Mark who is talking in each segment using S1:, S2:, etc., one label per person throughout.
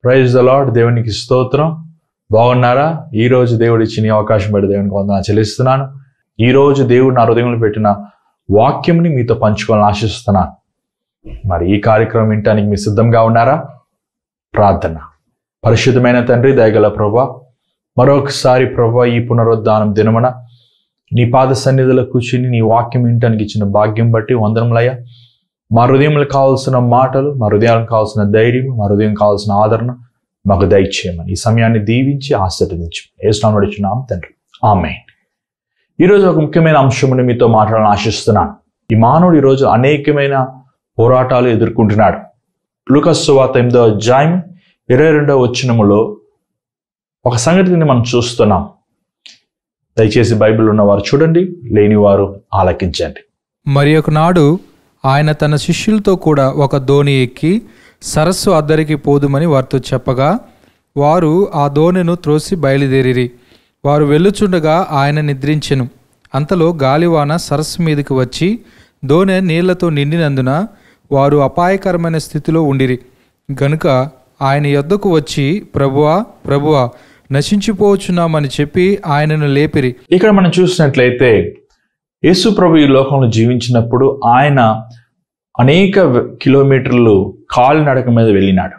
S1: Praise the lord. దేవునికి స్తోత్రం. బాగున్నారా? ఈరోజు దేవుడు ఇచ్చిన అవకాశం బట్టి దేవునికి వందనాలు చెల్లిస్తున్నాను. ఈరోజు దేవుడు నా హృదయంలో పెట్టిన వాక్యంని మీతో పంచుకోవాలని ఆశిస్తున్నాను. మరి ఈ కార్యక్రమం వినటానికి మీరు సిద్ధంగా ఉన్నారా? ప్రార్థన. పరిశుద్ధమైన తండ్రి, దయగల ప్రభువా, మరొకసారి ప్రభువా, ఈ పునరుద్ధానం దినమున నీ పాద సన్నిధిలో కూర్చుని నీ వాక్యం వినటానికి ఇచ్చిన భాగ్యం బట్టి వందనములయ్యా. మా హృదయంలో కావాల్సిన మాటలు, మా హృదయాలకు కావాల్సిన ధైర్యం, మా హృదయం కావాల్సిన ఆదరణ మాకు దయచేయమని ఈ సమయాన్ని దీవించి ఆశీర్వదించు. యేసునామములో అడుగుచున్నాం తండ్రి, ఆమేన్. ఈరోజు ఒక ముఖ్యమైన అంశముని మీతో మాట్లాడాలని ఆశిస్తున్నాను. ఈ మానవుడు ఈరోజు అనేకమైన పోరాటాలు ఎదుర్కొంటున్నాడు. లూకాసు సువార్త 8వ అధ్యాయం 22వ వచనములో ఒక సంగతిని మనం చూస్తున్నాం. దయచేసి బైబిల్ ఉన్నవారు చూడండి, లేనివారు ఆలకించండి.
S2: మరి ఒకనాడు ఆయన తన శిష్యులతో కూడా ఒక దోణి ఎక్కి సరస్సు అద్దరికి పోదుమని వారితో చెప్పగా వారు ఆ దోణిను త్రోసి బయలుదేరిరి. వారు వెళ్ళుచుండగా ఆయన నిద్రించెను. అంతలో గాలివాన సరస్సు మీదకి వచ్చి దోణె నీళ్లతో నిండినందున వారు అపాయకరమైన స్థితిలో ఉండిరి. గనుక ఆయన యొద్దకు వచ్చి, ప్రభువా ప్రభువా, నశించిపోవచ్చున్నామని చెప్పి ఆయనను లేపిరి.
S1: ఇక్కడ మనం చూసినట్లయితే యేసు ప్రభు ఈ లోకంలో జీవించినప్పుడు ఆయన అనేక కిలోమీటర్లు కాలినడక మీద వెళ్ళినాడు.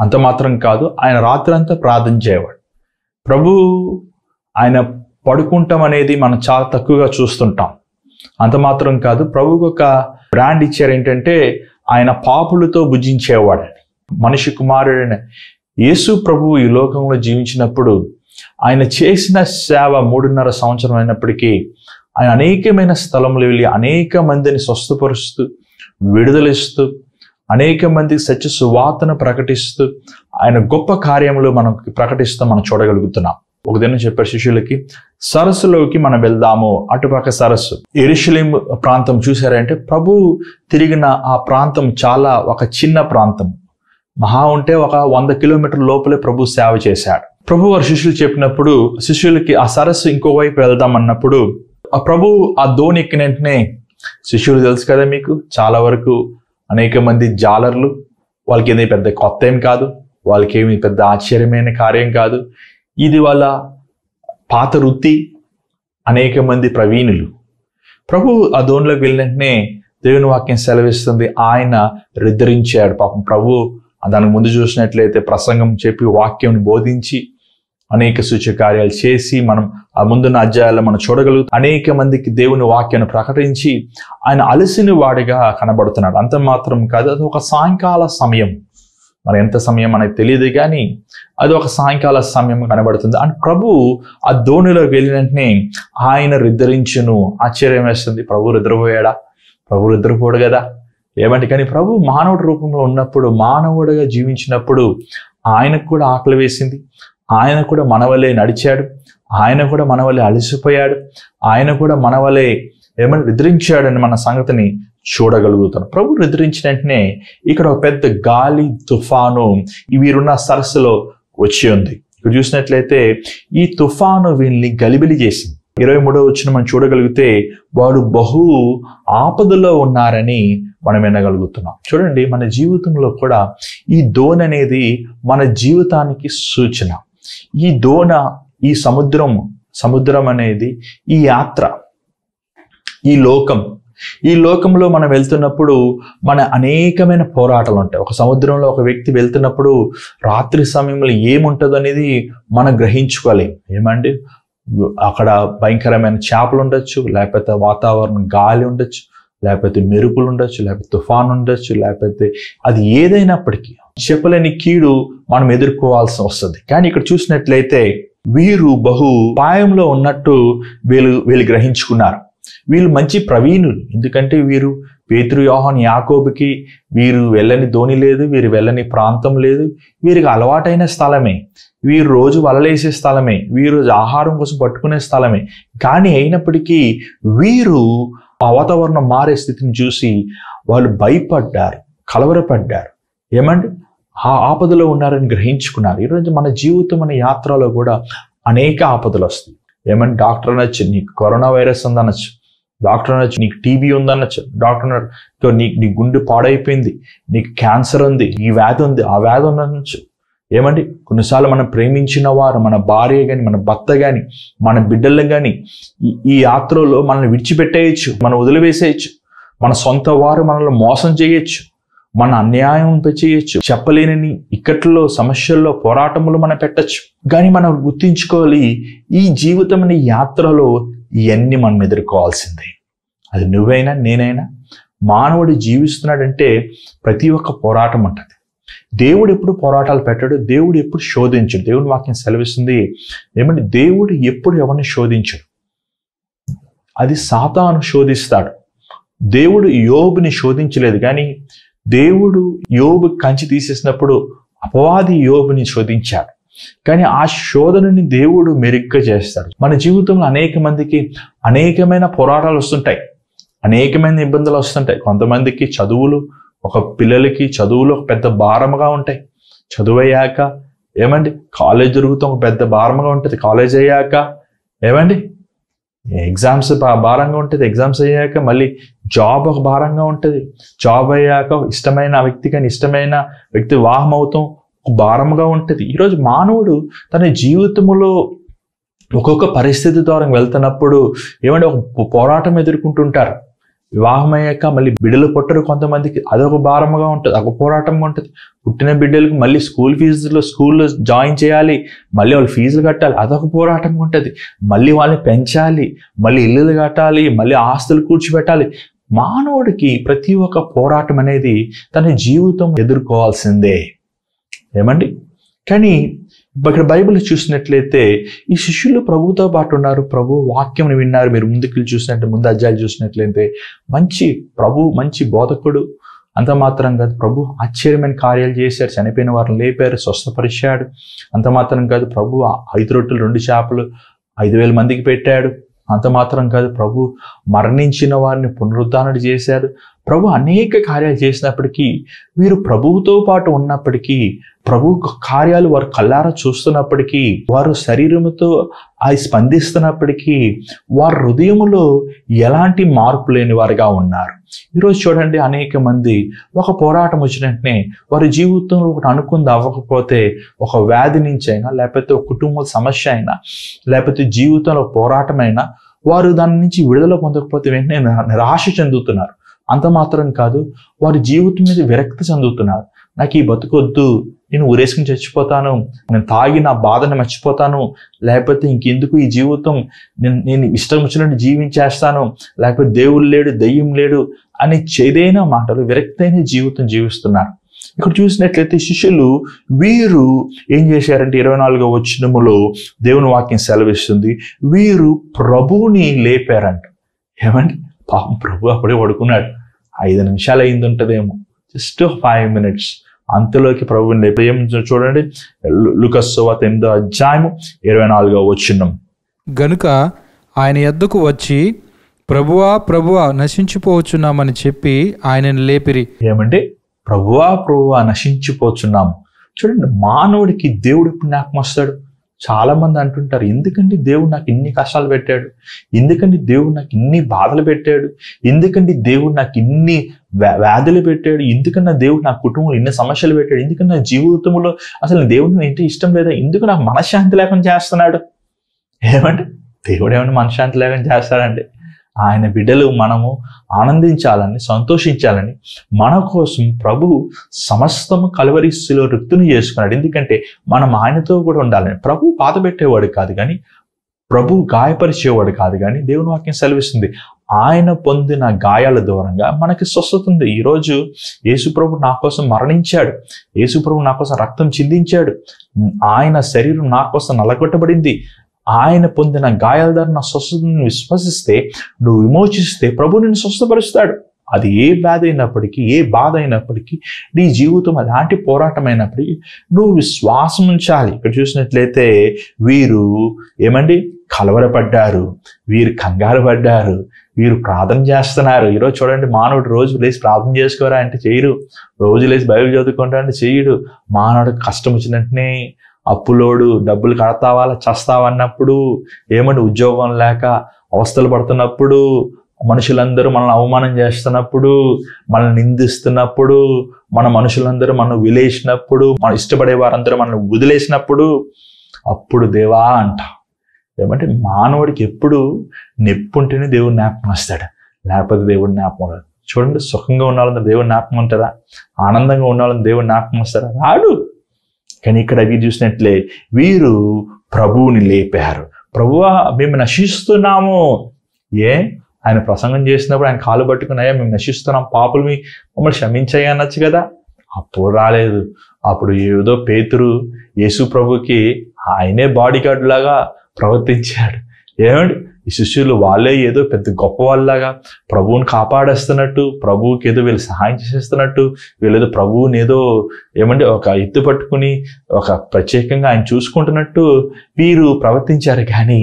S1: అంత మాత్రం కాదు, ఆయన రాత్రంతా ప్రార్థన చేయవాడు. ప్రభు ఆయన పడుకుంటాం అనేది మనం చాలా తక్కువగా చూస్తుంటాం. అంత మాత్రం కాదు, ప్రభువుకు ఒక బ్రాండ్ ఇచ్చారు, ఏంటంటే ఆయన పాపులతో భుజించేవాడని. మనిషి కుమారుడైన యేసు ప్రభు ఈ లోకంలో జీవించినప్పుడు ఆయన చేసిన సేవ 3.5 సంవత్సరం అయినప్పటికీ ఆయన అనేకమైన స్థలములు వెళ్ళి అనేక మందిని స్వస్థపరుస్తూ, విడుదలిస్తూ, అనేక మందికి సత్య సువార్తను ప్రకటిస్తూ ఆయన గొప్ప కార్యములు మనం ప్రకటిస్తూ మనం చూడగలుగుతున్నాం. ఒక దినం చెప్పారు శిష్యులకి, సరస్సులోకి మనం వెళ్దాము. అటుపక్క సరస్సు యెరూషలేము ప్రాంతం చూసారంటే ప్రభు తిరిగిన ఆ ప్రాంతం చాలా ఒక చిన్న ప్రాంతం. మహా ఉంటే ఒక 100 కిలోమీటర్ల లోపలే ప్రభు సేవ చేశాడు. ప్రభు వారి శిష్యులు చెప్పినప్పుడు శిష్యులకి ఆ సరస్సు ఇంకోవైపు వెళ్దాం అన్నప్పుడు ఆ ప్రభు ఆ దోణి ఎక్కిన వెంటనే, శిష్యులు తెలుసు కదా మీకు, చాలా వరకు అనేక మంది జాలర్లు, వాళ్ళకి ఏది పెద్ద కొత్త ఏం కాదు, వాళ్ళకి ఏమి పెద్ద ఆశ్చర్యమైన కార్యం కాదు. ఇది వాళ్ళ పాత వృత్తి. అనేక మంది ప్రవీణులు. ప్రభు ఆ దోణిలోకి వెళ్ళిన వెంటనే దేవుని వాక్యం సెలవిస్తుంది, ఆయన రిద్దరించాడు. పాపం ప్రభు దానికి ముందు చూసినట్లయితే ప్రసంగం చెప్పి వాక్యం బోధించి అనేక సూచకార్యాలు చేసి మనం ఆ ముందున్న అధ్యాయాల్లో మనం చూడగలుగుతాం. అనేక మందికి దేవుని వాక్యాన్ని ప్రకటించి ఆయన అలసిన వాడిగా కనబడుతున్నాడు. అంత మాత్రం కాదు, అది ఒక సాయంకాల సమయం. మరి ఎంత సమయం మనకు తెలియదు, కానీ అది ఒక సాయంకాల సమయం కనబడుతుంది. అండ్ ప్రభు ఆ దోణిలోకి వెళ్ళిన వెంటనే ఆయన రిద్దరించును. ఆశ్చర్యం వేస్తుంది, ప్రభు రిద్దరిపోయాడా? ప్రభు రిద్దరిపోడు కదా, ఏమంటే. కానీ ప్రభు మానవుడి రూపంలో ఉన్నప్పుడు, మానవుడిగా జీవించినప్పుడు ఆయనకు కూడా ఆకలి వేసింది. ఆయన కూడా మనవలే నడిచాడు. ఆయన కూడా మనవలే అలసిపోయాడు. ఆయన కూడా మనవలే ఏమని నిద్రించాడని మన సంగతిని చూడగలుగుతాం. ప్రభు నిద్రించిన వెంటనే ఇక్కడ ఒక పెద్ద గాలి తుఫాను వీరున్న సరస్సులో వచ్చి ఉంది. ఇక్కడ చూసినట్లయితే ఈ తుఫాను వీళ్ళని గలిబిలి చేసింది. 23వ వచనం మనం చూడగలిగితే వాడు బహు ఆపదలో ఉన్నారని మనం వినగలుగుతున్నాం. చూడండి, మన జీవితంలో కూడా ఈ దోణి అనేది మన జీవితానికి సూచన. ఈ దోణ, ఈ సముద్రం అనేది ఈ యాత్ర, ఈ లోకంలో మనం వెళ్తున్నప్పుడు మన అనేకమైన పోరాటాలు ఉంటాయి. ఒక సముద్రంలో ఒక వ్యక్తి వెళ్తున్నప్పుడు రాత్రి సమయంలో ఏముంటుందో అనేది మనం గ్రహించుకోలేం. ఏమండి, అక్కడ భయంకరమైన చేపలు ఉండొచ్చు, లేకపోతే వాతావరణం గాలి ఉండొచ్చు, లేకపోతే మెరుపులు ఉండొచ్చు, లేకపోతే తుఫాను ఉండొచ్చు, లేకపోతే అది ఏదైనప్పటికీ చెప్పలేని కీడు మనం ఎదుర్కోవాల్సి వస్తుంది. కానీ ఇక్కడ చూసినట్లయితే వీరు బహు అపాయంలో ఉన్నట్టు వీళ్ళు గ్రహించుకున్నారు. వీళ్ళు మంచి ప్రవీణులు. ఎందుకంటే వీరు పేతురు, యోహాను, యాకోబుకి వీరు వెళ్ళని దోణి లేదు, వీరు వెళ్ళని ప్రాంతం లేదు. వీరికి అలవాటైన స్థలమే, వీరు రోజు వలలేసే స్థలమే, వీరు ఆహారం కోసం పట్టుకునే స్థలమే. కానీ అయినప్పటికీ వీరు ఆ వాతావరణం మారే స్థితిని చూసి వాళ్ళు భయపడ్డారు, కలవరపడ్డారు. ఏమంటే ఆ ఆపదలో ఉన్నారని గ్రహించుకున్నారు. ఈరోజు మన జీవితం, మన యాత్రలో కూడా అనేక ఆపదలు వస్తాయి. ఏమంటే డాక్టర్ అనొచ్చు, నీకు కరోనా వైరస్ ఉందనొచ్చు, డాక్టర్ అనొచ్చు నీకు టీబీ ఉందనొచ్చు, డాక్టర్ నీ గుండె పాడైపోయింది, నీకు క్యాన్సర్ ఉంది, ఈ వ్యాధి ఉంది, ఆ వ్యాధి ఉందనొచ్చు, ఏమండి, కొన్నిసార్లు మనం ప్రేమించిన వారు, మన భార్య కానీ, మన భర్త కానీ, మన బిడ్డలు కానీ ఈ యాత్రలో మనల్ని విడిచిపెట్టేయచ్చు, మనం వదిలివేసేయచ్చు. మన సొంత వారు మనల్ని మోసం చేయొచ్చు, మన అన్యాయం చేయొచ్చు, చెప్పలేని ఇక్కట్లో, సమస్యల్లో, పోరాటములు మనం పెట్టచ్చు. కానీ మనం గుర్తించుకోవాలి, ఈ జీవితం అనే యాత్రలో ఇవన్నీ మనం ఎదుర్కోవాల్సిందే. అది నువ్వైనా నేనైనా. మానవుడు జీవిస్తున్నాడంటే ప్రతి ఒక్క పోరాటం ఉంటుంది. దేవుడు ఎప్పుడు పోరాటాలు పెట్టాడు, దేవుడు ఎప్పుడు శోధించడు. దేవుని వాక్యం సెలవిస్తుంది ఏమంటే దేవుడు ఎప్పుడు ఎవరిని శోధించడు, అది సాతాను శోధిస్తాడు. దేవుడు యోబుని శోధించలేదు, కానీ దేవుడు యోబు కంచి తీసేసినప్పుడు అపవాది యోబుని శోధించాడు. కానీ ఆ శోధనని దేవుడు మెరుగ్గా చేస్తాడు. మన జీవితంలో అనేక మందికి అనేకమైన పోరాటాలు వస్తుంటాయి, అనేకమైన ఇబ్బందులు వస్తుంటాయి. కొంతమందికి చదువులు, ఒక పిల్లలకి చదువులు ఒక పెద్ద భారముగా ఉంటాయి. చదువు అయ్యాక ఏమండి కాలేజ్ జరుగుతాం ఒక పెద్ద భారముగా ఉంటుంది. కాలేజ్ అయ్యాక ఏమండి ఎగ్జామ్స్ భారంగా ఉంటుంది. ఎగ్జామ్స్ అయ్యాక మళ్ళీ జాబ్ ఒక భారంగా ఉంటుంది. జాబ్ అయ్యాక ఇష్టమైన వ్యక్తి కానీ ఇష్టమైన వ్యక్తి వివాహం అవుతాం ఒక భారంగా ఉంటుంది. ఈరోజు మానవుడు తన జీవితంలో ఒక్కొక్క పరిస్థితి ద్వారా వెళ్తున్నప్పుడు ఏమంటే ఒక పోరాటం ఎదుర్కొంటుంటారు. వివాహం అయ్యాక మళ్ళీ బిడ్డలు పుట్టరు కొంతమందికి, అదొక భారంగా ఉంటుంది, అదొక పోరాటంగా ఉంటుంది. పుట్టిన బిడ్డలకు మళ్ళీ స్కూల్లో జాయిన్ చేయాలి, మళ్ళీ వాళ్ళు ఫీజులు కట్టాలి, అదొక పోరాటంగా ఉంటుంది. మళ్ళీ వాళ్ళని పెంచాలి, మళ్ళీ ఇల్లులు కట్టాలి, మళ్ళీ ఆస్తులు కూర్చోబెట్టాలి. మానవుడికి ప్రతి ఒక్క పోరాటం అనేది తన జీవితం ఎదుర్కోవాల్సిందే. ఏమండి, కానీ ఇక్కడ బైబిల్ చూసినట్లయితే ఈ శిష్యులు ప్రభుతో పాటు ఉన్నారు, ప్రభు వాక్యం విన్నారు. మీరు ముందుకు చూసినట్టు ముందు అధ్యాయాలు చూసినట్లయితే మంచి బోధకుడు. అంత మాత్రం కాదు, ప్రభు ఆశ్చర్యమైన కార్యాలు చేశారు, చనిపోయిన వారిని లేపారు, స్వస్థపరిచాడు. అంత మాత్రం కాదు, ప్రభు 5 రొట్టెలు 2 చేపలు 5,000 మందికి పెట్టాడు. అంత మాత్రం కాదు, ప్రభు మరణించిన వారిని పునరుద్ధరణ చేశాడు. ప్రభు అనేక కార్యాలు చేసినప్పటికీ, వీరు ప్రభువుతో పాటు ఉన్నప్పటికీ, ప్రభు కార్యాలు వారు కళ్ళారా చూస్తున్నప్పటికీ, వారు శరీరముతో అవి స్పందిస్తున్నప్పటికీ, వారి హృదయములో ఎలాంటి మార్పు లేని వారుగా ఉన్నారు. ఈరోజు చూడండి, అనేక మంది ఒక పోరాటం వచ్చినట్టే వారి జీవితంలో ఒకటి అనుకుంది అవ్వకపోతే, ఒక వ్యాధి నుంచి అయినా, లేకపోతే ఒక కుటుంబ సమస్య అయినా, లేకపోతే జీవితంలో పోరాటమైనా, వారు దాని నుంచి విడుదల పొందకపోతే వెంటనే నిరాశ చెందుతున్నారు. అంత మాత్రం కాదు, వారి జీవితం మీద విరక్తి చెందుతున్నారు. నాకు ఈ బతుకొద్దు, నేను ఊరేసుకుని చచ్చిపోతాను, నేను తాగి నా బాధను మర్చిపోతాను, లేకపోతే ఇంకెందుకు ఈ జీవితం, నేను ఇష్టం వచ్చినట్టు జీవించేస్తాను, లేకపోతే దేవుడు లేడు, దెయ్యం లేడు అని చేదైన మాటలు, విరక్తైన జీవితం జీవిస్తున్నారు. ఇక్కడ చూసినట్లయితే శిష్యులు వీరు ఏం చేశారంటే 24వ వచనములో దేవుని వాక్యం సెలవిస్తుంది, వీరు ప్రభువుని లేపారంట. ఏమండి, పాపం ప్రభు అప్పుడే పడుకున్నాడు. 5 నిమిషాలు అయింది ఉంటుందేమో, జస్ట్ 5 minutes. అంతలోకి ప్రభువుని లేపి ఏం చూడండి, లూకాసు సువార్త 8వ అధ్యాయము 24వ వచనం.
S2: గనుక ఆయన యొద్దకు వచ్చి, ప్రభువా ప్రభువా నశించిపోవచ్చున్నామని చెప్పి ఆయనను లేపిరి.
S1: ఏమంటే ప్రభువా నశించిపోతున్నాము. చూడండి, మానవుడికి దేవుడు ఎప్పుడు జ్ఞాపకం వస్తాడు? చాలా మంది అంటుంటారు, ఎందుకంటే దేవుడు నాకు ఇన్ని కష్టాలు పెట్టాడు, ఎందుకంటే దేవుడు నాకు ఇన్ని బాధలు పెట్టాడు, ఎందుకంటే దేవుడు నాకు ఇన్ని వ్యాధులు పెట్టాడు, ఎందుకన్నా దేవుడు నా కుటుంబంలో ఇన్ని సమస్యలు పెట్టాడు, ఎందుకన్నా నా జీవితంలో అసలు దేవుడిని ఏంటి ఇష్టం లేదా, ఎందుకు నాకు మనశ్శాంతి లేకుండా చేస్తున్నాడు. ఏమంటే దేవుడు ఏమైనా మనశ్శాంతి లేకుండా చేస్తాడండి? ఆయన బిడ్డలు మనము ఆనందించాలని, సంతోషించాలని మన కోసం ప్రభు సమస్తము కలువరిస్సులో రిక్తుని చేసుకున్నాడు. ఎందుకంటే మనం ఆయనతో కూడా ఉండాలని. ప్రభు బాధ పెట్టేవాడు కాదు, కానీ ప్రభు గాయపరిచేవాడు కాదు, కానీ దేవుని వాక్యం సెలవిస్తుంది ఆయన పొందిన గాయాల దూరంగా మనకి స్వస్థత ఉంది. ఈరోజు యేసు ప్రభు నా కోసం మరణించాడు, యేసు ప్రభు నా కోసం రక్తం చిందించాడు, ఆయన శరీరం నా కోసం నలగొట్టబడింది. ఆయన పొందిన గాయాల ద్వారా నా స్వస్థతను విశ్వసిస్తే, నువ్వు విమోచిస్తే ప్రభు నిన్ను స్వస్థపరుస్తాడు. అది ఏ వ్యాధి అయినప్పటికీ, ఏ బాధ అయినప్పటికీ, నీ జీవితం అలాంటి పోరాటం అయినప్పటికీ నువ్వు విశ్వాసం ఉంచాలి. ఇక్కడ చూసినట్లయితే వీరు ఏమండి కలవరపడ్డారు, వీరు కంగారు పడ్డారు, వీరు ప్రార్థన చేస్తున్నారు. ఈరోజు చూడండి, మానవుడు రోజు లేచి ప్రార్థన చేసుకోరా అంటే చేయరు, రోజు లేచి బైబిల్ చదువుకుంటా అంటే చేయడు. మానవుడికి కష్టం వచ్చినట్టునే అప్పులోడు, డబ్బులు కడతావా చస్తావా అన్నప్పుడు, ఏమంటే ఉద్యోగం లేక అవస్థలు పడుతున్నప్పుడు, మనుషులందరూ మనల్ని అవమానం చేస్తున్నప్పుడు, మనల్ని నిందిస్తున్నప్పుడు, మన మనుషులందరూ మనం విలేసినప్పుడు, మనం ఇష్టపడే వారందరూ మనల్ని వదిలేసినప్పుడు, అప్పుడు దేవా అంట. ఏమంటే మానవుడికి ఎప్పుడు నొప్పి ఉంటేనే దేవుడు జ్ఞాపకం వస్తాడు, లేకపోతే దేవుడు జ్ఞాపకం రాదు. చూడండి, సుఖంగా ఉన్న వాళ్ళందరూ దేవుడు జ్ఞాపకం ఉంటారా? ఆనందంగా ఉన్న వాళ్ళని దేవుడు జ్ఞాపకం వస్తారా? రాడు. కానీ ఇక్కడ వీరు చూసినట్లే వీరు ప్రభువుని లేపారు. ప్రభువా మేము నశిస్తున్నాము. ఆయన ప్రసంగం చేసినప్పుడు ఆయన కాలు పట్టుకున్నాయా మేము నశిస్తున్నాం, పాపులు మమ్మల్ని క్షమించాయి అనొచ్చు కదా. అప్పుడు రాలేదు. అప్పుడు ఏదో పేతురు యేసు ప్రభుకి ఆయనే బాడీ గార్డ్ లాగా ప్రవర్తించాడు. ఏమండి, ఈ శిష్యులు వాళ్ళే ఏదో పెద్ద గొప్ప వాళ్ళలాగా ప్రభువుని కాపాడేస్తున్నట్టు, ప్రభువుకి ఏదో వీళ్ళు సహాయం చేసేస్తున్నట్టు, వీళ్ళేదో ప్రభువుని ఏదో ఏమంటే ఒక ఎత్తు పట్టుకుని ఒక ప్రత్యేకంగా ఆయన చూసుకుంటున్నట్టు వీరు ప్రవర్తించారు. కానీ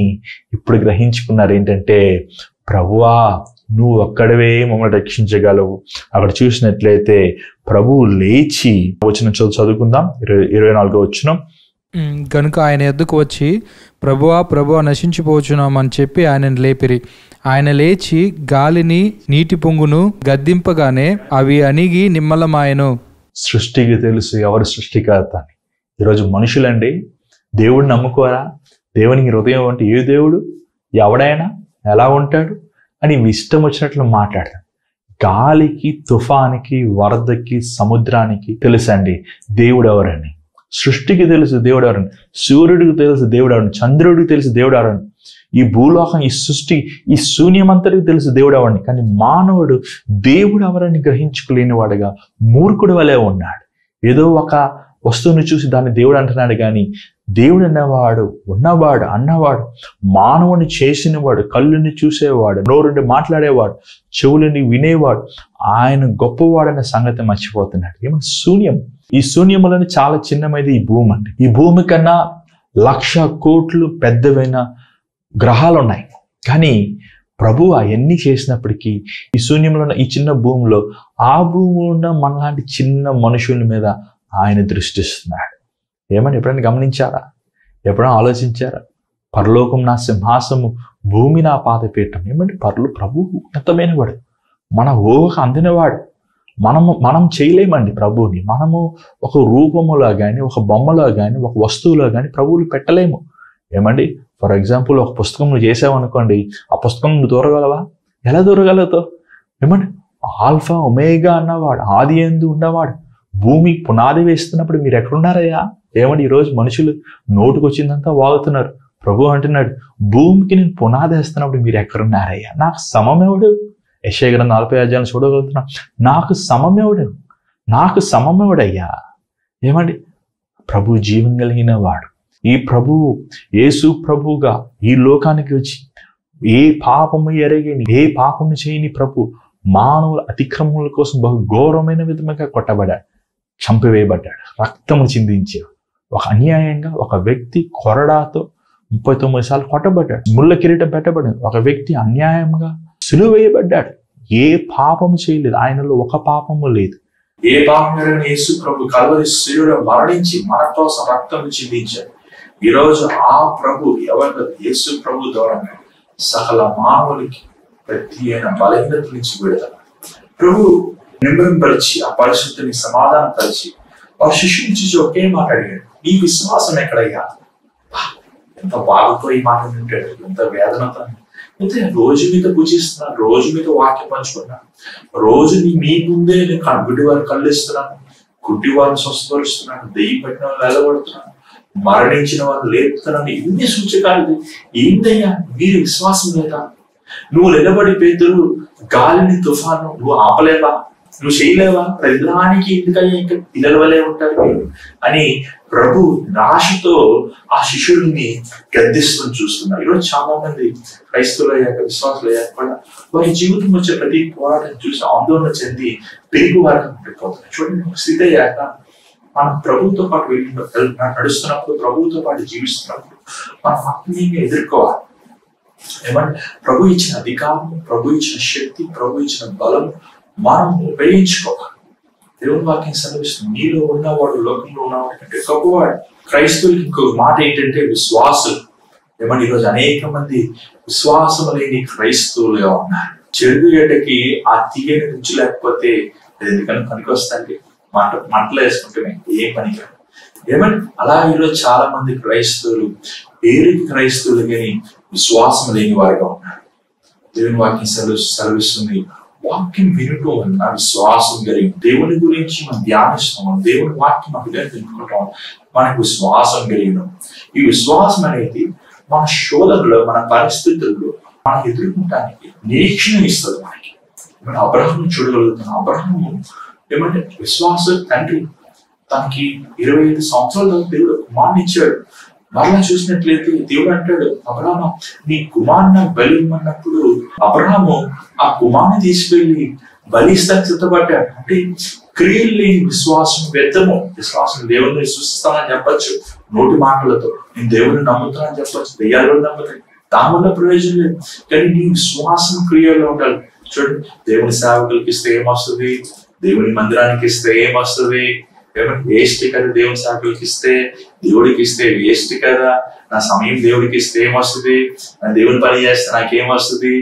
S1: ఇప్పుడు గ్రహించుకున్నారు ఏంటంటే, ప్రభువా నువ్వు ఒక్కడవే మమ్మల్ని రక్షించగలవు. అక్కడ చూసినట్లయితే ప్రభువు లేచి వచనం చదువుకుందాం. 24వ వచనం.
S2: కనుక ఆయన ఎద్దుకు వచ్చి ప్రభువా ప్రభువా నశించిపోచున్నామని చెప్పి ఆయనను లేపిరి. ఆయన లేచి గాలిని నీటి పొంగును గద్దింపగానే అవి అణిగి నిమ్మలమాయెను.
S1: సృష్టికి తెలుసు ఎవరు సృష్టికర్త అని. ఈరోజు మనుషులండి దేవుడిని నమ్ముకోరా? దేవునికి హృదయం అంటే ఏ దేవుడు, ఎవడైనా ఎలా ఉంటాడు అని ఇష్టం వచ్చినట్లు మాట్లాడతాడు. గాలికి, తుఫానికి, వరదకి, సముద్రానికి తెలుసండి దేవుడు ఎవరని. సృష్టికి తెలుసు దేవుడు ఎవరని, సూర్యుడికి తెలుసు దేవుడు ఎవరని, చంద్రుడికి తెలుసు దేవుడు ఎవరని, ఈ భూలోకం, ఈ సృష్టి, ఈ శూన్యమంతటికి తెలుసు దేవుడు ఎవరని. కానీ మానవుడు దేవుడు ఎవరని గ్రహించుకోలేని వాడుగా మూర్ఖుడు వలె ఉన్నాడు. ఏదో ఒక వస్తువుని చూసి దాన్ని దేవుడు అంటున్నాడు. కానీ దేవుడు అన్నవాడు, ఉన్నవాడు, అన్నవాడు, మానవుని చేసినవాడు, కళ్ళుని చూసేవాడు, నోరుని మాట్లాడేవాడు, చెవులని వినేవాడు, ఆయన గొప్పవాడన్న సంగతి మర్చిపోతున్నాడు. ఏమన్నా శూన్యం. ఈ శూన్యములని చాలా చిన్నమైనది ఈ భూమి అండి. ఈ భూమి కన్నా 1,00,000 కోట్లు పెద్దవైన గ్రహాలు ఉన్నాయి. కానీ ప్రభు అవన్నీ చేసినప్పటికీ ఈ శూన్యంలో ఉన్న ఈ చిన్న భూమిలో, ఆ భూమిలో ఉన్న మనలాంటి చిన్న మనుషుల మీద ఆయన దృష్టిస్తున్నాడు. ఏమని ఎప్పుడైనా గమనించారా? ఎప్పుడైనా ఆలోచించారా? పరలోకం నా సింహాసము, భూమి నా పాదపీఠం. ఏమంటే ప్రభు ఉన్నతమైన వాడు, మన ఊహకు అందినవాడు. మనం చేయలేమండి ప్రభువుని. మనము ఒక రూపములో కానీ, ఒక బొమ్మలో కానీ, ఒక వస్తువులో కానీ ప్రభువులు పెట్టలేము. ఏమండి, ఫర్ ఎగ్జాంపుల్ ఒక పుస్తకం నువ్వు చేసావనుకోండి, ఆ పుస్తకం నువ్వు దూరగలవా? ఎలా దూరగలుగుతావు? ఏమండి, ఆల్ఫా ఒమేగా అన్నవాడు, ఆది యందు ఉన్నవాడు, భూమి పునాది వేస్తున్నప్పుడు మీరు ఎక్కడున్నారయ్యా? ఏమండి, ఈరోజు మనుషులు నోటుకు వచ్చిందంతా వాగుతున్నారు. ప్రభు అంటున్నాడు, భూమికి నేను పునాది వేస్తున్నప్పుడు మీరు ఎక్కడున్నారయ్యా? నాకు సమమెవడు? యెషయా గ్రంథం 40వ అధ్యాయం చూడగలుగుతున్నా. నాకు సమమెవడు? నాకు సమమెవడయ్యా? ఏమండి, ప్రభు జీవం కలిగిన వాడు. ఈ ప్రభువు యేసు ప్రభువుగా ఈ లోకానికి వచ్చి ఏ పాపము ఎరగని, ఏ పాపము చేయని ప్రభు మానవుల అతిక్రమముల కోసం బహు ఘోరమైన విధంగా కొట్టబడ్డాడు, చంపివేయబడ్డాడు, రక్తము చిందించాడు. ఒక అన్యాయంగా ఒక వ్యక్తి కొరడాతో 39 సార్లు కొట్టబడ్డాడు, ముళ్ళ కిరీటం పెట్టబడింది. ఒక వ్యక్తి అన్యాయంగా సిలువ వేయబడ్డాడు. ఏ పాపము చేయలేదు, ఆయనలో ఒక పాపము లేదు. ఏ పాపం ఎరగని యేసు ప్రభు కల్వరి శిలువలో మరణించి మన కోసం రక్తము చిందించాడు. ఈరోజు ఆ ప్రభు ఎవరు? యేసు ప్రభు ద్వారా సకల మానవులకి ప్రతి అయిన బలహీనత నుంచి విడుదల. ప్రభు నింబరింపరిచి ఆ పరిస్థితిని సమాధానం పరిచి ఆ శిష్యుని చూసి ఒకే మాట అడిగాడు, నీ విశ్వాసం ఎక్కడయ్యా? ఎంత బాధతో ఈ మాట వింటాడు, ఎంత వేదనతో. అయితే రోజు మీద పూజిస్తున్నాను, రోజు మీద వాక్యం పంచుకున్నాను, రోజు మీ ముందే నేను గుడ్డి వారిని కళ్ళిస్తున్నాను, గుడ్డి వారిని స్వస్థపరుస్తున్నాను, దెయ్యం పట్టిన వాళ్ళు నిలబడుతున్నాను, మరణించిన వారు లేపుతున్నాను. ఇన్ని సూచకాలు ఏంటయ్యా? మీరు విశ్వాసం లేదా? నువ్వు నిలబడి పేతురు గాలిని, తుఫాను నువ్వు ఆపలేవా? నువ్వు చేయలేవా? ప్రతిదానికి ఎందుకయ్యా ఇంకా పిల్లల వలే ఉంటారు అని ప్రభు నాశతో ఆ శిష్యుడిని గద్దిస్తూ చూస్తున్నారు. ఈరోజు చాలా మంది క్రైస్తవులు అయ్యాక, విశ్వాసులు అయ్యాక కూడా వారి జీవితం వచ్చే ప్రతి పోరాటం చూసి ఆందోళన చెంది పెరుగు వారికి ఉండిపోతున్నారు. చూడండి, స్థితి అయ్యాక మనం ప్రభుత్వంతో పాటు నడుస్తున్నప్పుడు, ప్రభుత్వంతో పాటు జీవిస్తున్నప్పుడు మనం ఆత్మీయంగా ఎదుర్కోవాలి. ఏమంటే ప్రభు ఇచ్చిన అధికారం, ప్రభు ఇచ్చిన శక్తి, ప్రభు ఇచ్చిన బలం మనం ఉపయోగించుకోవాలి. దేవుని వాక్యం సెలవిస్తుంది, నీలో ఉన్నవాడు లోకంలో ఉన్నవాడు కంటే గొప్పవాడు. క్రైస్తవులకి ఇంకొక మాట ఏంటంటే విశ్వాసులు. ఏమన్నా ఈరోజు అనేక మంది విశ్వాసం లేని క్రైస్తవులుగా ఉన్నారు. చెరుకు గడ్డకి ఆ తీయని రుచి లేకపోతే అది ఎందుకని పనికి వస్తాండి? మంటలు వేసుకుంటే ఏం పనికి రాదు. ఏమంటే అలా ఈరోజు చాలా మంది క్రైస్తవులు పేరుకి క్రైస్తవులు కానీ విశ్వాసం లేని వారుగా ఉన్నారు. దేవుని వాక్యం సెలవిస్తుంది, వాక్యం వినటం వలన విశ్వాసం కలిగి దేవుని గురించి మనం ధ్యానిస్తాం, దేవుని వాక్యం అభిగా తెలుపుకుంటాం, మనకు విశ్వాసం కలిగినాం. ఈ విశ్వాసం అనేది మన శోధనలో, మన పరిస్థితుల్లో మనం ఎదుర్కొనడానికి నిరీక్షణ ఇస్తుంది మనకి. మనం అబ్రహాము చూడగలుగుతున్నాం. అబ్రహాము ఏమంటే విశ్వాస తండ్రి. తనకి 25 సంవత్సరాల దేవుడు కుమారుని ఇచ్చాడు. మరలా చూసినట్లయితే దేవుడు అంటాడు, అబ్రహాము నీ కుమారుని నాకు బలి ఇవ్వమన్నప్పుడు అబ్రహాము ఆ కుమారుని తీసుకెళ్లి బలిస్తానికి సిద్ధపడ్డాడు. అంటే క్రియలు లేని విశ్వాసం వ్యర్థము. విశ్వాసం దేవుని విశ్వసిస్తానని చెప్పచ్చు నోటి మాటలతో, నేను దేవుని నమ్ముతానని చెప్పచ్చు, దెయ్యాలు నమ్ముతాయి, దానివల్ల ప్రయోజనం లేదు. కానీ నీ విశ్వాసం క్రియలో ఉండాలి. చూడండి, దేవుని సేవకులకి ఇస్తే ఏమొస్తుంది, దేవుని మందిరానికి ఇస్తే ఏమొస్తుంది? ఏమంటే వేస్ట్ కదా. దేవుని సేవకులకి ఇస్తే, దేవుడికి ఇస్తే వేస్ట్ కదా. నా సమయం దేవుడికి ఇస్తే ఏమొస్తుంది? నా దేవుని పని చేస్తే నాకేమొస్తుంది?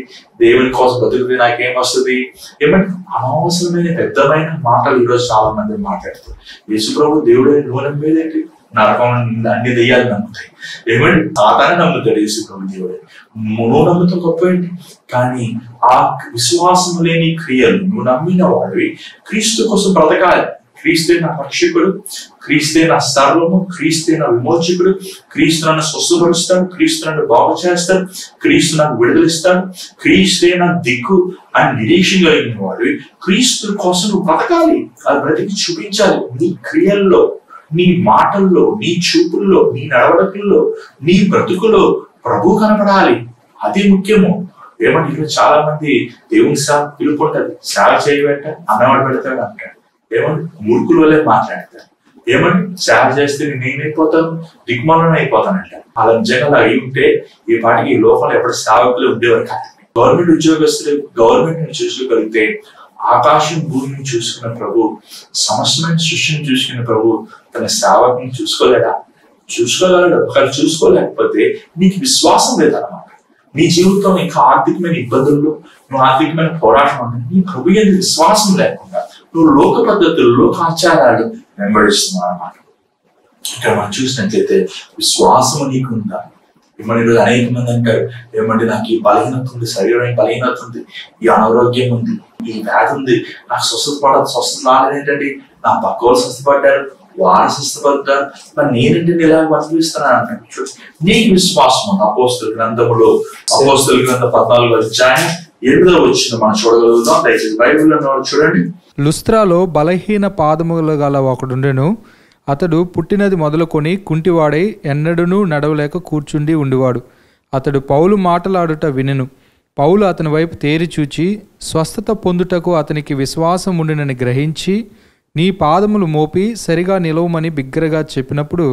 S1: దేవుని కోసం బతుకుతే నాకేమొస్తుంది? ఏమంటే అనవసరమైన పెద్దమైన మాటలు ఈరోజు చాలా మంది మాట్లాడుతారు. యేసు ప్రభు దేవుడు నువ్వు నమ్మేదేంటి? నరకం అన్ని దెయ్యాలు నమ్ముతాయి. ఏమంటే సాతానే నమ్ముతాడు యేసు ప్రభు దేవుడు. నువ్వు నమ్ముతా గొప్ప ఏంటి? కానీ ఆ విశ్వాసం లేని క్రియలు నువ్వు నమ్మిన వాడివి క్రీస్తు కోసం బ్రతకాలి. క్రీస్తే నా రక్షకుడు, క్రీస్తే నా సర్వము, క్రీస్తే నా విమోచకుడు, క్రీస్తు నన్ను స్వస్థపరుస్తాడు, క్రీస్తు నన్ను బాగు చేస్తాడు, క్రీస్తు నాకు విడుదలిస్తాడు, క్రీస్తే నా దిక్కు అని నిరీక్షణ కలిగిన వాడు క్రీస్తు కోసం నువ్వు బ్రతకాలి. అది బ్రతికి చూపించాలి. నీ క్రియల్లో, నీ మాటల్లో, నీ చూపుల్లో, నీ నడవడికల్లో, నీ బ్రతుకులో ప్రభు కనపడాలి. అది ముఖ్యము. ఏమంటే ఇక్కడ చాలా మంది దేవుని సేవ పిలుపుంటది, సేవ చేయబెట్ట అన్నవాడు పెడతాడు అంటాడు. ఏమంటే మూర్ఖుల వల్లే మాట్లాడతారు. ఏమంటే సేవ చేస్తే నేనైపోతాను, దిగ్మాలను అయిపోతానంట. అలా నిజంగా అయి ఉంటే ఈ పాటికి ఈ లోకంలో ఎప్పుడు సేవకులు ఉండేవారు కాదు. గవర్నమెంట్ ఉద్యోగస్తులు గవర్నమెంట్ చూసుకోగలిగితే ఆకాశం భూమిని చూసుకున్న ప్రభు, సమస్తమైన సృష్టిని చూసుకున్న ప్రభు తన సేవకుని చూసుకోలేడా? చూసుకోగలడు. ఒకరు చూసుకోలేకపోతే నీకు విశ్వాసం లేదన్నమాట. నీ జీవితం ఇంకా ఆర్థికమైన ఇబ్బందుల్లో, నువ్వు ఆర్థికమైన పోరాటం ఉంది, నీ ప్రభు ఎందుకు విశ్వాసం లేకుండా నువ్వు లోక పద్ధతులు, లోక ఆచారాలు వెంబడిస్తున్నావు అన్నమాట. ఇక్కడ మనం చూసినట్లయితే విశ్వాసం నీకుందా? ఏమంటే ఈరోజు అనేక మంది అంటారు, ఏమంటే నాకు ఈ బలహీనత ఉంది, శరీరం బలహీనత ఉంది, ఈ అనారోగ్యం ఉంది, ఈ వ్యాధి ఉంది, నాకు స్వస్థత రాలేదేంటండి, నా పక్క వాళ్ళు స్వస్థపడ్డారు, వారు స్వస్థపడ్డారు, మరి నేనంటే ఇలా అనుభవిస్తున్నాను అంటాడు. నీకు విశ్వాసం ఉంది. అపోస్తలుల గ్రంథములో అపోస్తలుల గ్రంథం 14వ అధ్యాయం 8వ వచనం మనం చూడగలుగుతాం. దయచేసి బైబిల్లో చూడండి.
S2: లుస్త్రాలో బలహీన పాదములు గల ఒకడుండెను. అతడు పుట్టినది మొదలుకొని కుంటివాడై ఎన్నడూనూ నడవలేక కూర్చుండి ఉండేవాడు. అతడు పౌలు మాటలాడుట వినెను. పౌలు అతని వైపు తేరి చూచి స్వస్థత పొందుటకు అతనికి విశ్వాసం ఉండినని గ్రహించి, నీ పాదములు మోపి సరిగా నిలవమని బిగ్గరగా చెప్పినప్పుడు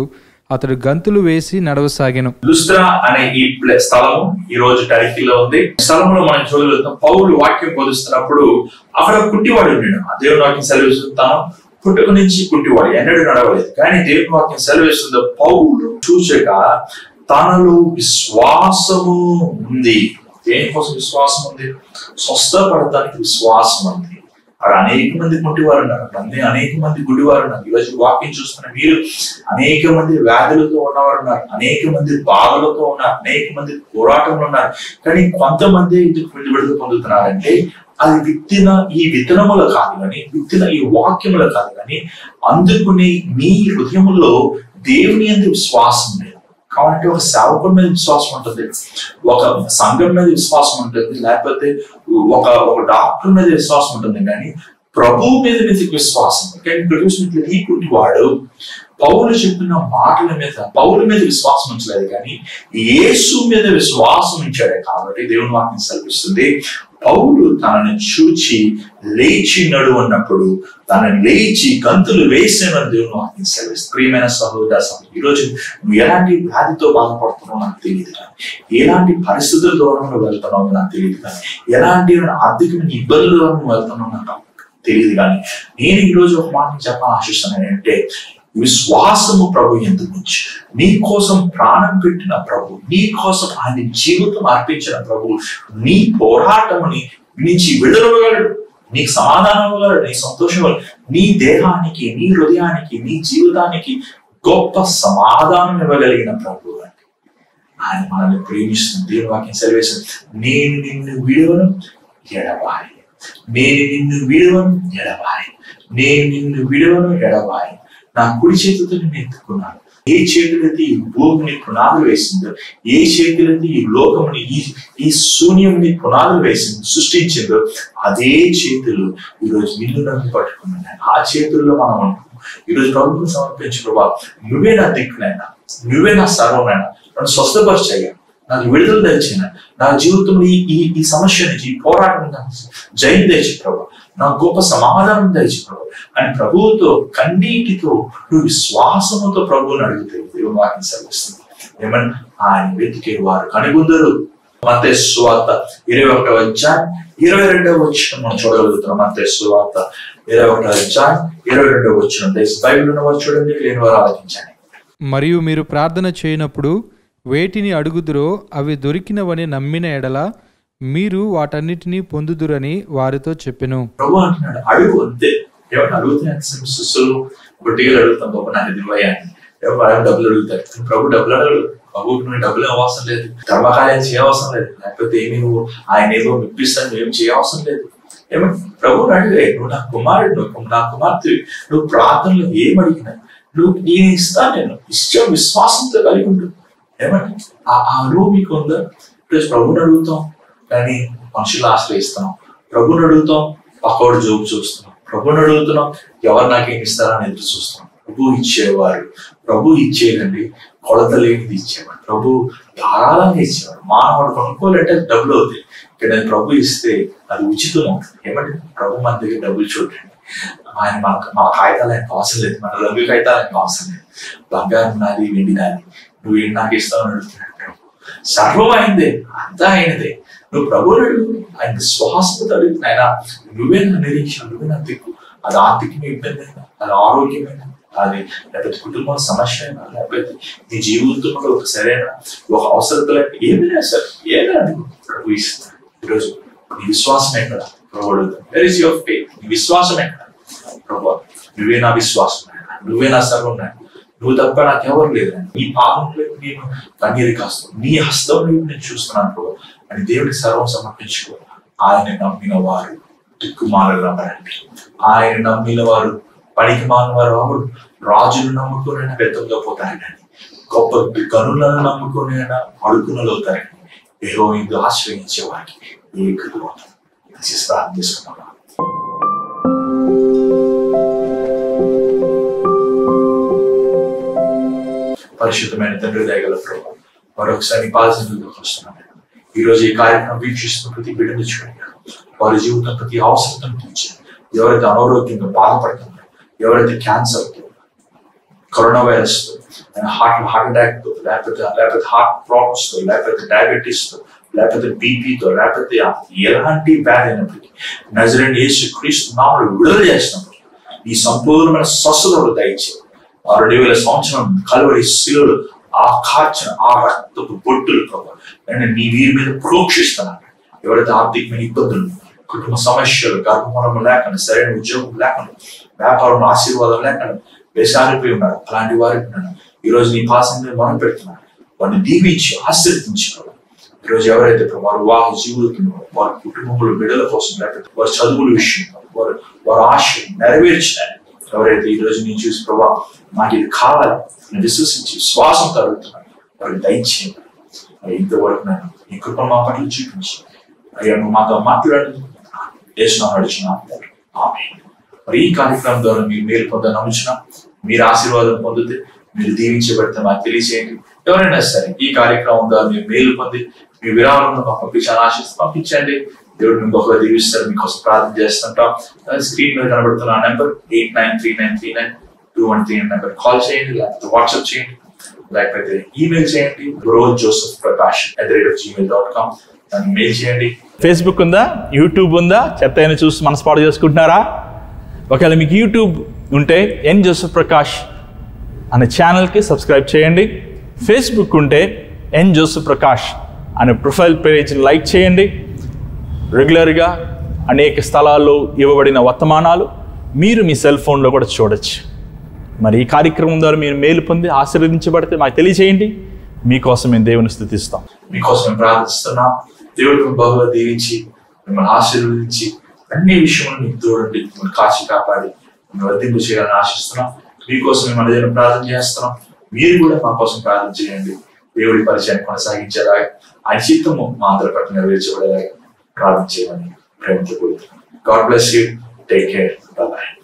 S2: అతడు గంతులు వేసి నడవసాగెను.
S1: లుస్త్రా అనే ఈ స్థలము ఈ రోజు టర్కీలో ఉంది. స్థలంలో మనం చూడగలుగుతాం. పౌలు వాక్యం బోధిస్తున్నప్పుడు అక్కడ కుంటివాడు ఉన్నాడు. దేవుని వాక్యం సెలవిస్తాను, పుట్టుక నుంచి కుంటివాడు, ఎన్నడూ నడవలేదు. కానీ దేవుని వాక్యం సెలవిస్తుంది, పౌలు చూచక తనలో విశ్వాసము ఉంది. దేనికోసం విశ్వాసం ఉంది? స్వస్థపడటానికి విశ్వాసం ఉంది. అక్కడ అనేక మంది కుంటివారు ఉన్నారు, అనేక మంది గుడివారు ఉన్నారు. ఈరోజు వాక్యం చూస్తున్న మీరు అనేక మంది వ్యాధులతో ఉన్నవారు ఉన్నారు, అనేక మంది బాధలతో ఉన్నారు, అనేక మంది పోరాటంలో ఉన్నారు. కానీ కొంతమంది ఇందుకు విడుదల పొందుతున్నారంటే అది విత్తిన ఈ విత్తనములు కాదు కానీ, విత్తిన ఈ వాక్యములు కాదు కానీ, అందుకుని మీ హృదయములో దేవుని యందు విశ్వాసం లేదు. కాబట్టి ఒక సేవకుడి మీద విశ్వాసం ఉంటుంది, ఒక సంఘం మీద విశ్వాసం ఉంటుంది, లేకపోతే ఒక డాక్టర్ మీద విశ్వాసం ఉంటుంది. కానీ ప్రభువు మీద మీకు విశ్వాసం. కానీ ఇక్కడ చూసినట్లయితే ఈ కుంటివాడు పౌలు చెప్పిన మాటల మీద, పౌలు మీద విశ్వాసం ఉంచలేదు కానీ యేసు మీద విశ్వాసం ఉంచాడే. కాబట్టి దేవుని వాక్యం సెలవిస్తుంది, పౌలు తనని చూచి లేచి నడువన్నప్పుడు తనని లేచి గంతులు వేసేనని దేవుని వాక్యం సెలవిస్తుంది. ప్రియమైన సహోదర సహోదరి, ఈరోజు నువ్వు ఎలాంటి వ్యాధితో బాధపడుతున్నావు నాకు తెలియదు కానీ, ఎలాంటి పరిస్థితుల ద్వారా నువ్వు వెళ్తున్నావు నాకు తెలియదు కానీ, ఎలాంటి ఆర్థికమైన ఇబ్బందుల ద్వారా నువ్వు వెళ్తున్నావు నాకు తెలియదు కానీ, నేను ఈరోజు ఒక మాట చెప్పాలని ఆశిస్తున్నాను. ఏంటంటే విశ్వాసము ప్రభు ఎందుకు నుంచి, నీ కోసం ప్రాణం పెట్టిన ప్రభు, నీ కోసం ఆయన జీవితం అర్పించిన ప్రభు, నీ పోరాటముని నుంచి విడుదలగలడు, నీకు సమాధానం ఇవ్వగలడు, నీకు సంతోషం ఇవ్వగలడు. నీ దేహానికి, నీ హృదయానికి, నీ జీవితానికి గొప్ప సమాధానం ఇవ్వగలిగిన ప్రభు అండి. ఆయన మనల్ని ప్రేమిస్తుంది. దేవుని వాక్యం సెలవేస్తుంది, నేను నిన్ను విడువను ఎడబాయి, నేను నిన్ను విడువను ఎడబాయి, నేను నిన్ను విడువను ఎడబాయి. నా కుడి చేతితో నిన్ను ఎత్తుకున్నాను. ఏ చేతులైతే ఈ భూమిని పునాదులు వేసిందో, ఏ చేతులైతే ఈ లోకముని, ఈ శూన్యముని పునాదులు వేసిందో, సృష్టించిందో, అదే చేతులు ఈరోజు నిన్ను నన్ను పట్టుకున్నాను. ఆ చేతుల్లో మనం ఉంటాం. ఈరోజు ప్రభుత్వం సమర్పించిన ప్రభా, నువ్వే నా దిక్కునైనా, నువ్వే నా సర్వమైనా, నన్ను స్వస్థపరిచయ్యా, నాకు విడుదల తెచ్చిన, నా జీవితంలో ఈ సమస్య నుంచి, ఈ పోరాటం జయం తెచ్చి ప్రభా, నాకు గొప్ప సమాధానం తెచ్చి ప్రభు అని ప్రభువుతో కన్నీటితో నువ్వు విశ్వాసముతో ప్రభువుని అడిగితే దేవుని వాక్యం సెలవిస్తుంది. ఏమని? ఆయన వెతికే వారు కనుగొందరు. మత్తయి సువార్త 21వ అధ్యాయం 22వ వచనం మనం చూడగలుగుతున్నాం. మత్తయి సువార్త 21వ అధ్యాయం 22వ వచనం. బైబిల్ ఉన్నవారు చూడండి, లేని వారు ఆలోచించండి.
S2: మరియు మీరు ప్రార్థన చేయనప్పుడు వేటిని అడుగుదురో అవి దొరికినవని నమ్మిన ఎడల మీరు వాటన్నిటినీ పొందుదురని వారితో చెప్పెను.
S1: ప్రభు అంటున్నాడు, అడుగు అంతే. ఎవరు అడుగుతున్నాను సుస్సులు కొట్టిగా అడుగుతాం, బాబు నాకు దివ్వయాన్ని, ఎవరు డబ్బులు అడుగుతారు. ప్రభు డబ్బులు అడగడు. ప్రభువుకు నువ్వు డబ్బులు అవసరం లేదు, ధర్మకార్యం చేయవసరం లేదు, లేకపోతే ఏమి నువ్వు ఆయన ఏదో మెప్పిస్తాను నువ్వేం చేయవసరం లేదు. ఏమంటే ప్రభువుని అడిగే, నువ్వు నా కుమారుడు, నువ్వు నా కుమార్తె, నువ్వు ప్రార్థనలు ఏమడిగినా నువ్వు నేను ఇస్తాను, నేను ఇష్టం విశ్వాసంతో కలిగి ఉంటుంది. ఏమంటే ఆ అనుభవం మీకు ఉందా? ప్రభువుని అడుగుతాం కానీ మనుషులు ఆశ్రయిస్తున్నాం, ప్రభువుని అడుగుతాం పక్కోడు జోబు చూస్తున్నాం, ప్రభువుని అడుగుతున్నాం ఎవరు నాకేం ఇస్తారని ఎదురు చూస్తున్నాం. ప్రభు ఇచ్చేవారు, ప్రభు ఇచ్చేదండి, కొలత లేనిది ఇచ్చేవాడు. ప్రభు ధారాళంగా ఇచ్చేవాడు. మానవుడు కొనుక్కోవాలంటే డబ్బులు అవుతాయి, కానీ ప్రభు ఇస్తే అది ఉచితం అవుతుంది. ఏమంటే ప్రభు మన దగ్గర డబ్బులు చూడండి, ఆయన మన కాగితాలు ఆయనకు అవసరం లేదు, మన రంగు కాగితాలు ఆయనకు అవసరం లేదు. బంగారం నాది, వెండి నాది, నువ్వేం నాకు ఇస్తావని అడుగుతున్నాడు ప్రభు. సర్వం అయిందే, అంతా అయినదే. నువ్వు ప్రభువుని అడుగు, ఆయన విశ్వాసంతో అడుగు. ఆయన నువ్వే నా నిరీక్షణ, నువ్వే నా దిక్కు. అది ఆర్థికమైన ఇబ్బంది అయినా, అది ఆరోగ్యమైన, అది లేకపోతే కుటుంబ సమస్య అయినా, లేకపోతే నీ జీవితంలో ఒక సరైన ఒక అవసరత ఏమైనా సరే, ఏమైనా అడుగు, ప్రభు ఇస్తాడు. ఈరోజు నీ విశ్వాసం ఎక్కడ? ప్రభు అడుగుతాడు, వేర్ ఇస్ యువర్ ఫెయిత్? నీ విశ్వాసం ఎక్కడ? ప్రభు నువ్వే నా విశ్వాసం, నువ్వే నా సర్వం, నువ్వు తప్ప నాకెవరు లేదండి. నీ పాపంలో నేను కన్నీరు కాస్తాను, నీ హస్తంలో నేను చూస్తున్నాను ప్రభు అని దేవుడికి సర్వం సమర్పించుకో. ఆయన నమ్మిన వారు దిక్కుమాలండి, ఆయన నమ్మిన వారు పనికి మాలిన వారు అవును. రాజులు నమ్ముకునైనా వ్యర్థంగా పోతారండి, గొప్ప గనులను నమ్ముకునైనా అడుగునలు అవుతారండి. యెహోవాను ఆశ్రయించే వారికి ఏ కృప ప్రార్థన చేసుకున్నాం. పరిశుద్ధమైన తండ్రి, దయగల ప్రభు, మరొకసారి పాదసన్నిధిలోకి వస్తున్నాను. ఈ రోజు ఈ కార్యక్రమం వీక్షిస్తున్న ప్రతి బిడ్డను చూడండి, వారి జీవితం ప్రతి అవసరతను తీర్చండి. ఎవరైతే అనారోగ్యంగా బాధపడుతున్నారో, ఎవరైతే క్యాన్సర్తో, కరోనా వైరస్ తో, హార్ట్ అటాక్ తో, లేకపోతే హార్ట్ ప్రాబ్లమ్స్ తో, లేకపోతే డయాబెటీస్ తో, లేకపోతే బీపీతో, లేకపోతే ఎలాంటి వ్యాధి అయినప్పటికీ నజరేయుడైన యేసుక్రీస్తు నామములో విడుదల చేసినప్పుడు ఈ సంపూర్ణమైన స్వస్థతను దయచేయండి. 2000 సంవత్సరం కల్వరి శిలువలో ఆ కార్చిన ఆ రక్తపు బొట్టులు ప్రభు నేను నీ వీరి మీద ప్రోక్షిస్తున్నాను. ఎవరైతే ఆర్థికమైన ఇబ్బందులు, కుటుంబ సమస్యలు, గర్భమరణం లేకుండా, సరైన ఉద్యోగం లేకుండా, వ్యాపారం ఆశీర్వాదం లేకుండా వేసారిపోయి ఉన్నారు, అలాంటి వారికి నేను ఈరోజు నీ పాసంగా మనం పెడుతున్నాను. వారిని దీవించి ఆశీర్వదించి ఈరోజు ఎవరైతే వారు వివాహ జీవితంలో, వారి కుటుంబంలో బిడ్డల కోసం, లేకపోతే వారి చదువుల విషయంలో, వారి ఆశ నెరవేర్చినారు. ఎవరైతే ఈ రోజు నేను చూసి ప్రభా నాకు ఇది కావాలి విశ్వసించి శ్వాసం తరుగుతున్నాను, వారికి దయచేయండి. ఇంతవరకు నేను ఈ కృప మా పట్ల చూపించి అయ్యా నువ్వు మాతో మాట్లాడి చేసిన నడిచిన మరి ఈ కార్యక్రమం ద్వారా మీరు మేలు పొందని నమ్ముచున్నా, మీరు ఆశీర్వాదం పొందితే, మీరు దీవించబడితే మాకు తెలియజేయండి. ఎవరైనా సరే ఈ కార్యక్రమం ద్వారా మీరు మేలు పొంది మీ విరాళంలో పంపించాలని ఆశిస్తూ పంపించండి. దేవుడు మీకు ఒకరు దీవిస్తారు. మీకోసం ప్రార్థన చేస్తుంటాం. స్క్రీన్ మీద కనబడుతున్న నెంబర్ 89393921 నెంబర్ కాల్ చేయండి, లేకపోతే వాట్సాప్ చేయండి, లేకపోతే ఈమెయిల్ చేయండి. rohitjosephprakash@gmail.com దాన్ని మెయిల్ చేయండి.
S3: ఫేస్బుక్ ఉందా, యూట్యూబ్ ఉందా? చెత్త అయినా చూసి మనస్పాటు చేసుకుంటున్నారా? ఒకవేళ మీకు యూట్యూబ్ ఉంటే ఎన్ జోసెఫ్ ప్రకాష్ అనే ఛానల్కి సబ్స్క్రైబ్ చేయండి. ఫేస్బుక్ ఉంటే ఎన్ జోసెఫ్ ప్రకాష్ అనే ప్రొఫైల్ పేజ్ని లైక్ చేయండి. రెగ్యులర్గా అనేక స్థలాల్లో ఇవ్వబడిన వర్తమానాలు మీరు మీ సెల్ ఫోన్లో కూడా చూడొచ్చు. మరి ఈ కార్యక్రమం ద్వారా మీరు మేలు పొంది ఆశీర్వదించబడితే మాకు తెలియజేయండి. మీకోసం మేము దేవుని స్తుతిస్తాం.
S1: మీకోసం మేము ప్రార్థిస్తున్నాం. దేవుడు మిమ్మల్ని బహుగా దీవించి మిమ్మల్ని ఆశీర్వదించి అన్ని విషయంలో మీకు తోడండి, మిమ్మల్ని కాచి కాపాడి మిమ్మల్ని వర్తింపు చేయాలని ఆశిస్తున్నాం. మీకోసం మేము అందరం ప్రార్థన చేస్తున్నాం. మీరు కూడా మా కోసం ప్రార్థన చేయండి. దేవుడి పరిచయాన్ని కొనసాగించేలాగా ఆయన చిత్తము మా అందరి పట్ల నెరవేర్చబడేలాగా ప్రార్థన చేయమని ప్రేమతో కోరుతున్నాం. God bless you. Take care. By by.